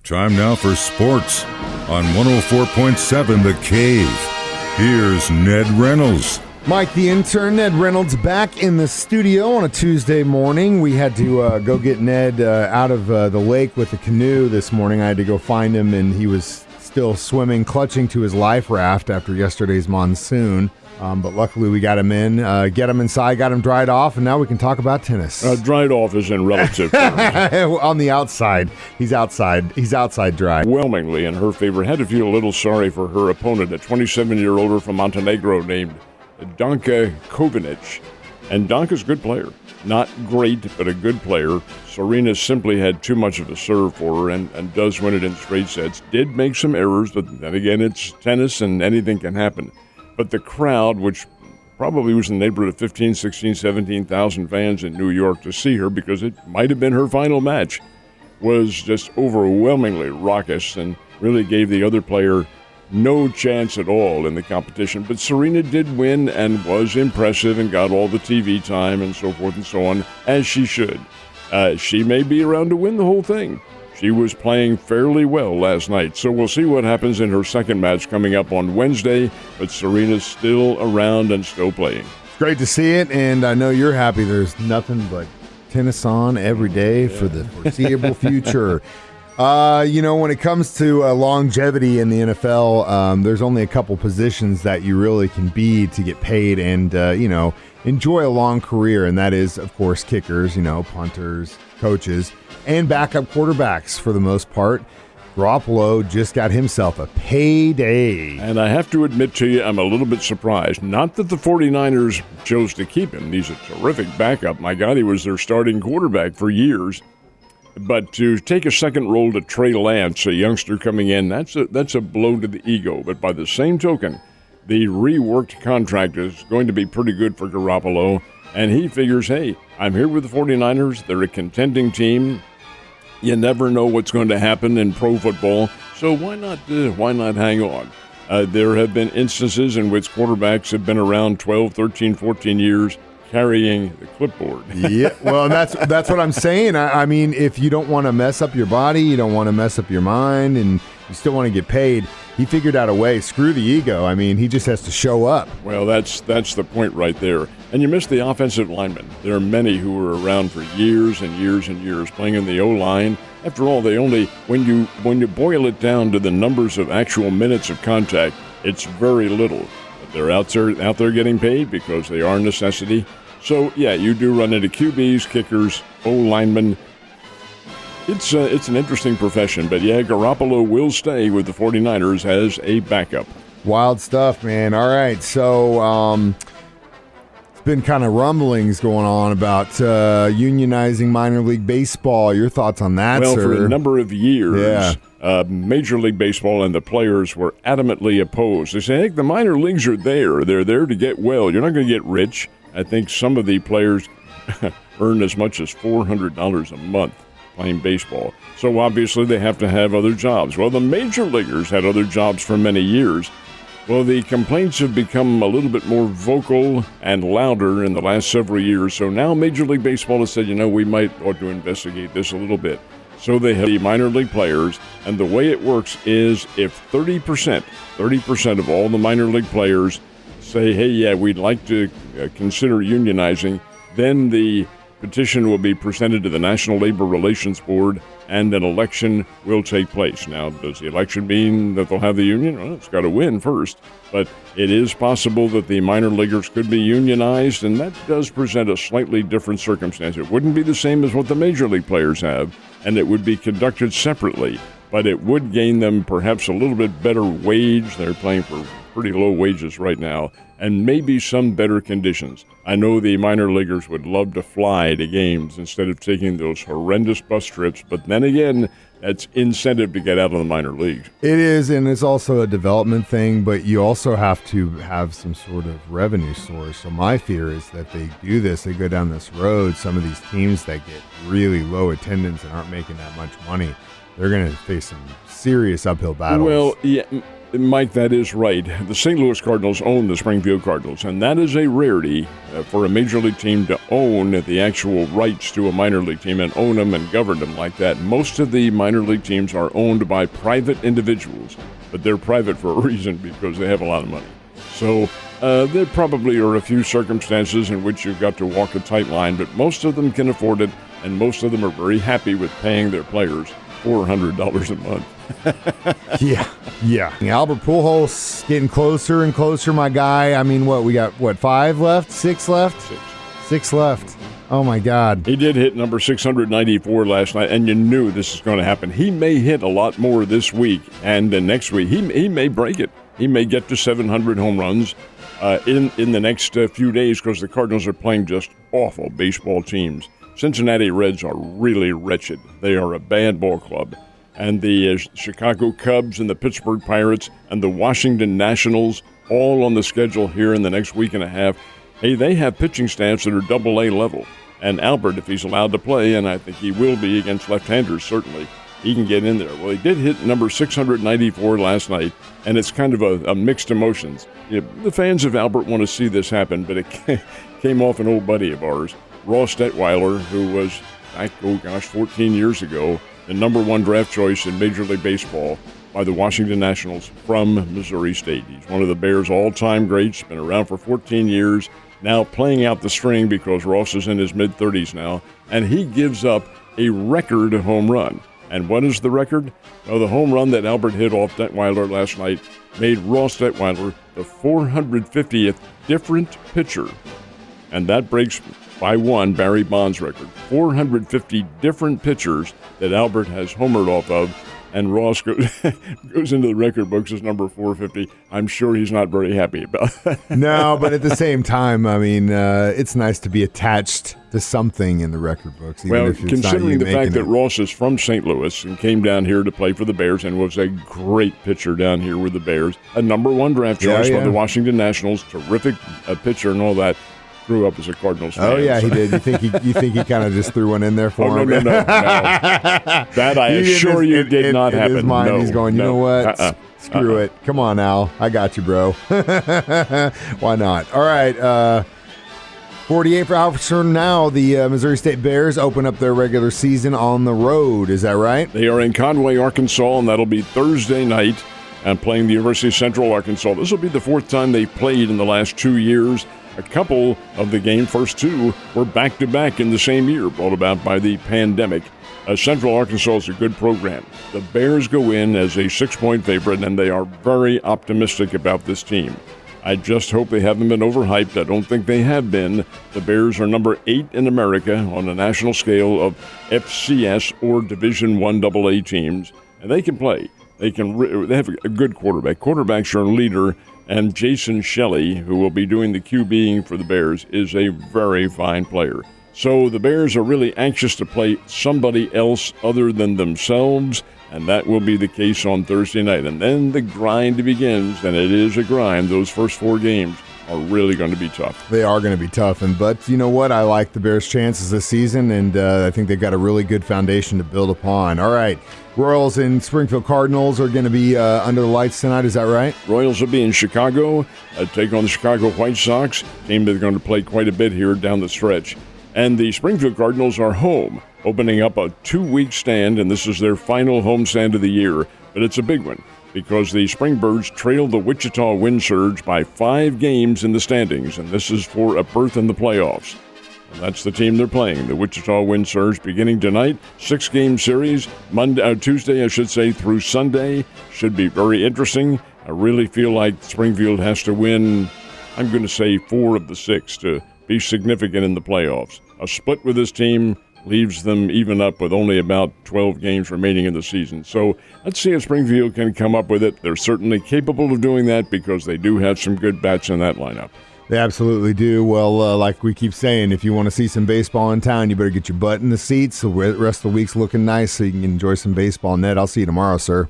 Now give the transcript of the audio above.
Time now for sports on 104.7 The Cave. Here's Ned Reynolds. Mike, the intern, Ned Reynolds, back in the studio on a Tuesday morning. We had to go get Ned out of the lake with the canoe this morning. I had to go find him, and he was still swimming, clutching to his life raft after yesterday's monsoon. But luckily we got him in, get him inside, got him dried off, and now we can talk about tennis. Dried off is in relative terms. On the outside. He's outside dry. Overwhelmingly in her favor. Had to feel a little sorry for her opponent, a 27-year-older from Montenegro named Danka Kovinic. And Danka's a good player. Not great, but a good player. Serena simply had too much of a serve for her and does win it in straight sets. Did make some errors, but then again, it's tennis and anything can happen. But the crowd, which probably was in the neighborhood of 15, 16, 17,000 fans in New York to see her because it might have been her final match, was just overwhelmingly raucous and really gave the other player no chance at all in the competition. But Serena did win and was impressive and got all the TV time and so forth and so on, as she should. She may be around to win the whole thing. She was playing fairly well last night, so we'll see what happens in her second match coming up on Wednesday, but Serena's still around and still playing. Great to see it, and I know you're happy. There's nothing but tennis on every day for the foreseeable future. When it comes to longevity in the NFL, there's only a couple positions that you really can be to get paid and, enjoy a long career, and that is, of course, kickers, punters, coaches, and backup quarterbacks for the most part. Garoppolo just got himself a payday. And I have to admit to you, I'm a little bit surprised. Not that the 49ers chose to keep him. He's a terrific backup. My God, he was their starting quarterback for years. But to take a second role to Trey Lance, a youngster coming in, that's a blow to the ego. But by the same token, the reworked contract is going to be pretty good for Garoppolo. And he figures, hey, I'm here with the 49ers. They're a contending team. You never know what's going to happen in pro football, so why not hang on? There have been instances in which quarterbacks have been around 12, 13, 14 years carrying the clipboard. Yeah, well, that's what I'm saying. I mean, if you don't want to mess up your body, you don't want to mess up your mind, and you still want to get paid, he figured out a way. Screw the ego. I mean, he just has to show up. Well, that's the point right there. And you missed the offensive linemen. There are many who were around for years and years and years playing in the O-line. After all, they only, when you boil it down to the numbers of actual minutes of contact, it's very little. But they're out there getting paid because they are a necessity. So, yeah, you do run into QBs, kickers, O-linemen. It's an interesting profession, but yeah, Garoppolo will stay with the 49ers as a backup. Wild stuff, man. All right, so it's been kind of rumblings going on about unionizing minor league baseball. Your thoughts on that, well, sir? For a number of years, Major League Baseball and the players were adamantly opposed. They say, hey, the minor leagues are there. They're there to get well. You're not going to get rich. I think some of the players earn as much as $400 a month playing baseball. So obviously they have to have other jobs. Well, the major leaguers had other jobs for many years. Well, the complaints have become a little bit more vocal and louder in the last several years. So now Major League Baseball has said, we might ought to investigate this a little bit. So they have the minor league players, and the way it works is if 30% of all the minor league players say, hey, yeah, we'd like to consider unionizing, then the petition will be presented to the National Labor Relations Board, and an election will take place. Now, does the election mean that they'll have the union? Well, it's got to win first. But it is possible that the minor leaguers could be unionized, and that does present a slightly different circumstance. It wouldn't be the same as what the major league players have, and it would be conducted separately. But it would gain them perhaps a little bit better wage. They're playing for pretty low wages right now, and maybe some better conditions. I know the minor leaguers would love to fly to games instead of taking those horrendous bus trips, but then again, that's incentive to get out of the minor leagues. It is, and it's also a development thing, but you also have to have some sort of revenue source. So my fear is that they do this, they go down this road, some of these teams that get really low attendance and aren't making that much money, they're going to face some serious uphill battles. Well, yeah, Mike, that is right. The St. Louis Cardinals own the Springfield Cardinals, and that is a rarity for a major league team to own the actual rights to a minor league team and own them and govern them like that. Most of the minor league teams are owned by private individuals, but they're private for a reason because they have a lot of money. So there probably are a few circumstances in which you've got to walk a tight line, but most of them can afford it, and most of them are very happy with paying their players $400 a month. Yeah. Albert Pujols getting closer and closer, my guy. I mean, we got 5 left? 6 left? 6 left. Oh, my God. He did hit number 694 last night, and you knew this is going to happen. He may hit a lot more this week and next week. He may break it. He may get to 700 home runs in the next few days because the Cardinals are playing just awful baseball teams. Cincinnati Reds are really wretched. They are a bad ball club. And the Chicago Cubs and the Pittsburgh Pirates and the Washington Nationals all on the schedule here in the next week and a half. Hey, they have pitching staffs that are Double-A level. And Albert, if he's allowed to play, and I think he will be against left-handers certainly, he can get in there. Well, he did hit number 694 last night, and it's kind of a mixed emotions. The fans of Albert want to see this happen, but it came off an old buddy of ours, Ross Detweiler, who was, 14 years ago, the number 1 draft choice in Major League Baseball by the Washington Nationals from Missouri State. He's one of the Bears' all-time greats, been around for 14 years, now playing out the string because Ross is in his mid-30s now, and he gives up a record home run. And what is the record? Well, the home run that Albert hit off Detweiler last night made Ross Detweiler the 450th different pitcher. And that breaks by one Barry Bonds' record. 450 different pitchers that Albert has homered off of, and Ross goes into the record books as number 450. I'm sure he's not very happy about that. No, but at the same time, I mean, it's nice to be attached to something in the record books. Even if it's considering not the fact that it. Ross is from St. Louis and came down here to play for the Bears and was a great pitcher down here with the Bears, a number 1 draft choice by the Washington Nationals, terrific pitcher and all that. Grew up as a Cardinals fan. Oh yeah, he did. You think he kind of just threw one in there for him? No. That I assure you did not happen. In his mind, he's going, you know what? Screw it. Come on, Al. I got you, bro. Why not? All right. 48 hours from now, the Missouri State Bears open up their regular season on the road. Is that right? They are in Conway, Arkansas, and that'll be Thursday night and playing the University of Central Arkansas. This will be the 4th time they've played in the last 2 years. A couple of the game, first 2, were back-to-back in the same year, brought about by the pandemic. Central Arkansas is a good program. The Bears go in as a 6-point favorite, and they are very optimistic about this team. I just hope they haven't been overhyped. I don't think they have been. The Bears are number 8 in America on a national scale of FCS or Division I AA teams, and they can play. They have a good quarterback. Quarterbacks are a leader. And Jason Shelley, who will be doing the QBing for the Bears, is a very fine player. So the Bears are really anxious to play somebody else other than themselves, and that will be the case on Thursday night. And then the grind begins, and it is a grind. Those first 4 games are really going to be tough. They are going to be tough, but you know what? I like the Bears' chances this season, and I think they've got a really good foundation to build upon. All right. Royals and Springfield Cardinals are going to be under the lights tonight. Is that right? Royals will be in Chicago, take on the Chicago White Sox, team that's going to play quite a bit here down the stretch. And the Springfield Cardinals are home, opening up a 2-week stand, and this is their final home stand of the year. But it's a big one because the Springbirds trailed the Wichita Wind Surge by 5 games in the standings, and this is for a berth in the playoffs. And that's the team they're playing, the Wichita Wind Surge, beginning tonight. 6-game series, Tuesday, through Sunday. Should be very interesting. I really feel like Springfield has to win, I'm going to say 4 of the 6 to be significant in the playoffs. A split with this team leaves them even up with only about 12 games remaining in the season. So let's see if Springfield can come up with it. They're certainly capable of doing that because they do have some good bats in that lineup. They absolutely do. Well, like we keep saying, if you want to see some baseball in town, you better get your butt in the seats. The rest of the week's looking nice so you can enjoy some baseball. Ned, I'll see you tomorrow, sir.